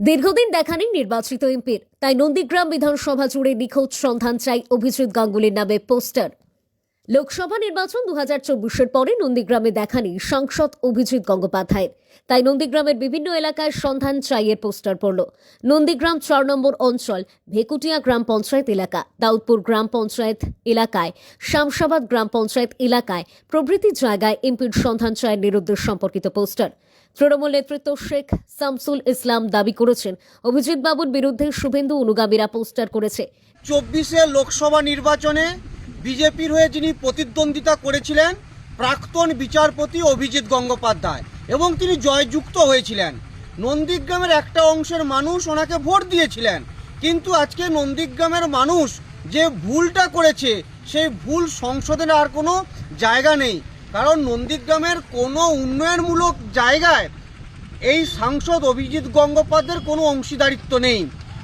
দীর্ঘদিন দেখা নেই নির্বাচিত এমপির, তাই নন্দীগ্রাম বিধানসভা জুড়ে নিখোঁজ সন্ধান চাই অভিজিৎ গাঙ্গুলির নামে পোস্টার। লোকসভা নির্বাচন 2024-এর পরে নন্দীগ্রামে দেখা নেই সাংসদ অভিজিৎ গঙ্গোপাধ্যায়ের, তাই নন্দীগ্রামের বিভিন্ন এলাকায় সন্ধান চাই এর পোস্টার পড়ল। নন্দীগ্রাম 4 নম্বর অঞ্চল, ভেকুটিয়া গ্রাম পঞ্চায়েত এলাকা, দাউদপুর গ্রাম পঞ্চায়েত এলাকায়, শামশাবাদ গ্রাম পঞ্চায়েত এলাকায় প্রভৃতি জায়গায় এমপির সন্ধান চায়ের নিরুদ্দেশ সম্পর্কিত পোস্টার। তৃণমূল নেতৃত্ব শেখ শামসুল ইসলাম দাবি করেছেন, অভিজিৎ বাবুর বিরুদ্ধে শুভেন্দু অনুগামীরা পোস্টার করেছে। 24-এ লোকসভা নির্বাচনে বিজেপির হয়ে যিনি প্রতিদ্বন্দ্বিতা করেছিলেন প্রাক্তন বিচারপতি অভিজিৎ গঙ্গোপাধ্যায়, এবং তিনি জয়যুক্ত হয়েছিলেন। নন্দীগ্রামের একটা অংশের মানুষ ওনাকে ভোট দিয়েছিলেন, কিন্তু আজকে নন্দীগ্রামের মানুষ যে ভুলটা করেছে সেই ভুল সংশোধনের আর কোনো জায়গা নেই, কারণ নন্দীগ্রামের কোনো উন্নয়নমূলক জায়গায় এই সাংসদ অভিজিৎ গঙ্গোপাধ্যায়ের কোনো অংশীদারিত্ব নেই।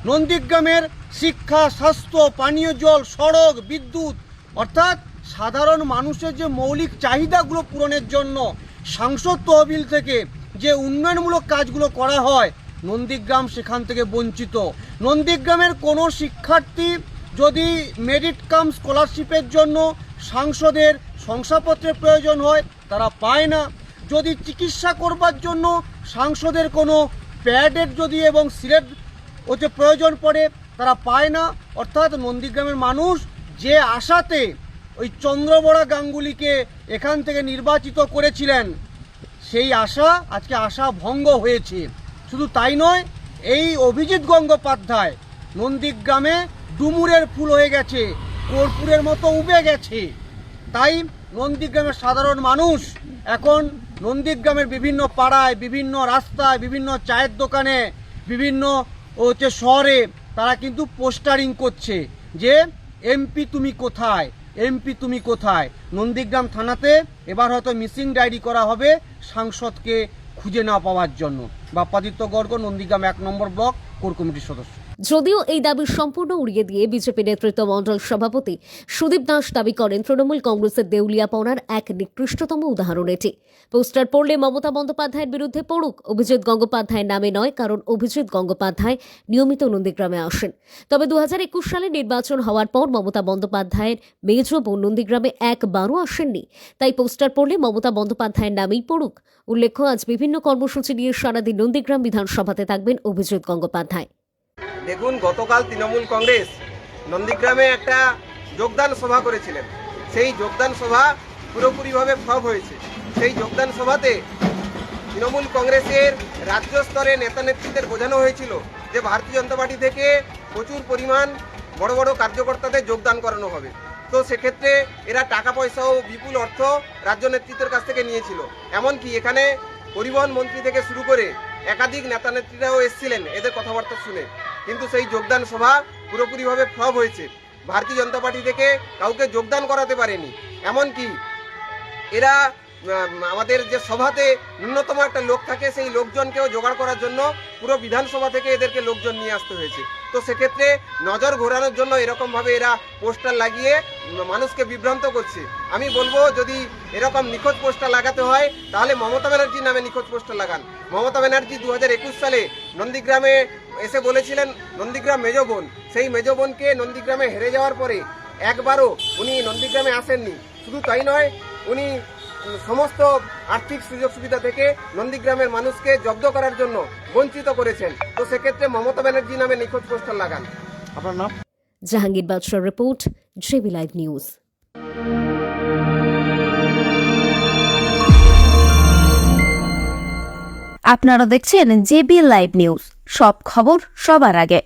নন্দীগ্রামের শিক্ষা, স্বাস্থ্য, পানীয় জল, সড়ক, বিদ্যুৎ অর্থাৎ সাধারণ মানুষের যে মৌলিক চাহিদাগুলো পূরণের জন্য সাংসদ তহবিল থেকে যে উন্নয়নমূলক কাজগুলো করা হয়, নন্দীগ্রাম সেখান থেকে বঞ্চিত। নন্দীগ্রামের কোনো শিক্ষার্থী যদি মেরিট কাম স্কলারশিপের জন্য সাংসদের শংসাপত্রের প্রয়োজন হয় তারা পায় না। যদি চিকিৎসা করবার জন্য সাংসদের কোনো প্যাডের যদি এবং সিলেট যে প্রয়োজন পড়ে তারা পায় না। অর্থাৎ নন্দীগ্রামের মানুষ যে আশাতে ওই চন্দ্রবড়া গাঙ্গুলিকে এখান থেকে নির্বাচিত করেছিলেন, সেই আশা আজকে আশা ভঙ্গ হয়েছে। শুধু তাই নয়, এই অভিজিৎ গঙ্গোপাধ্যায় নন্দীগ্রামে ডুমুরের ফুল হয়ে গেছে, কর্পূরের মতো উবে গেছে। তাই নন্দীগ্রামের সাধারণ মানুষ এখন নন্দীগ্রামের বিভিন্ন পাড়ায়, বিভিন্ন রাস্তায়, বিভিন্ন চায়ের দোকানে, বিভিন্ন শহরে তারা কিন্তু পোস্টারিং করছে যে এমপি তুমি কোথায়, এমপি তুমি কোথায়। নন্দীগ্রাম থানাতে এবার হয়তো মিসিং ডায়েরি করা হবে সাংসদকে খুঁজে না পাওয়ার জন্য। বাপ্পাদিত্য গর্গ, নন্দীগ্রাম 1 নম্বর ব্লক কোর কমিটির সদস্য। যদিও এই দাবি সম্পূর্ণ উড়িয়ে দিয়ে বিজেপি নেতৃত্ব মণ্ডল সভাপতি সুদীপ দাস দাবি করেন, তৃণমূল কংগ্রেসের দেউলিয়াপনার এক নিকৃষ্টতম উদাহরণ এটি। পোস্টার পড়লে মমতা বন্দ্যোপাধ্যায়ের বিরুদ্ধে পড়ুক, অভিজিৎ গঙ্গোপাধ্যায়ের নামে নয়, কারণ অভিজিৎ গঙ্গোপাধ্যায় নিয়মিত নন্দীগ্রামে আসেন। তবে 2021 সালে নির্বাচন হওয়ার পর মমতা বন্দ্যোপাধ্যায়ের মেজ বোন নন্দীগ্রামে একবারও আসেননি, তাই পোস্টার পড়লে মমতা বন্দ্যোপাধ্যায়ের নামেই পড়ুক। উল্লেখ্য, আজ বিভিন্ন কর্মসূচি নিয়ে সারাদিন নন্দীগ্রাম বিধানসভাতে থাকবেন অভিজিৎ গঙ্গোপাধ্যায়। দেখুন, গতকাল তৃণমূল কংগ্রেস নন্দীগ্রামে একটা যোগদান সভা করেছিলেন। সেই যোগদান সভা পুরোপুরিভাবে ফ্লপ হয়েছে। সেই যোগদান সভাতে তৃণমূল কংগ্রেসের রাজ্য স্তরে নেতা নেত্রীদের বোঝানো হয়েছিল যে ভারতীয় জনতা পার্টি থেকে প্রচুর পরিমাণ বড় বড় কার্যকর্তাদের যোগদান করানো হবে। তো সেক্ষেত্রে এরা টাকা পয়সা ও বিপুল অর্থ রাজ্য নেতৃত্বের কাছ থেকে নিয়েছিল। এমনকি এখানে পরিবহন মন্ত্রী থেকে শুরু করে একাধিক নেতা নেত্রীরাও এসেছিলেন এদের কথাবার্তা শুনে, কিন্তু সেই যোগদান সভা পুরোপুরিভাবে ফ্লপ হয়েছে। ভারতীয় জনতা পার্টি থেকে কাউকে যোগদান করাতে পারেনি। এমনকি এরা আমাদের যে সভাতে ন্যূনতম একটা লোক থাকে সেই লোকজনকেও জোগাড় করার জন্য পুরো বিধানসভা থেকে এদেরকে লোকজন নিয়ে আসতে হয়েছে। তো সেক্ষেত্রে নজর ঘোরানোর জন্য এরকমভাবে এরা পোস্টার লাগিয়ে মানুষকে বিভ্রান্ত করছে। আমি বলবো, যদি এরকম নিখোঁজ পোস্টার লাগাতে হয় তাহলে মমতা ব্যানার্জির নামে নিখোঁজ পোস্টার লাগান। মমতা ব্যানার্জি 2021 সালে নন্দীগ্রামে এসে বলেছিলেন নন্দীগ্রাম মেজবোন, সেই মেজবোনকে নন্দীগ্রামে হেরে যাওয়ার পরে একবারও উনি নন্দীগ্রামে আসেননি। শুধু তাই নয়, উনি সমস্ত আর্থিক সুযোগ সুবিধা থেকে নন্দীগ্রামের মানুষকে জব্দ করার জন্য বঞ্চিত করেছেন। তো সেক্ষেত্রে মমতা ব্যানার্জি নামে নিখোঁজ পোস্টার লাগান। আপনার নাম? জাহাঙ্গীর বাদশার রিপোর্ট, জেবি লাইভ নিউজ। আপনারা দেখছেন জেবি লাইভ নিউজ, সব খবর সবার আগে।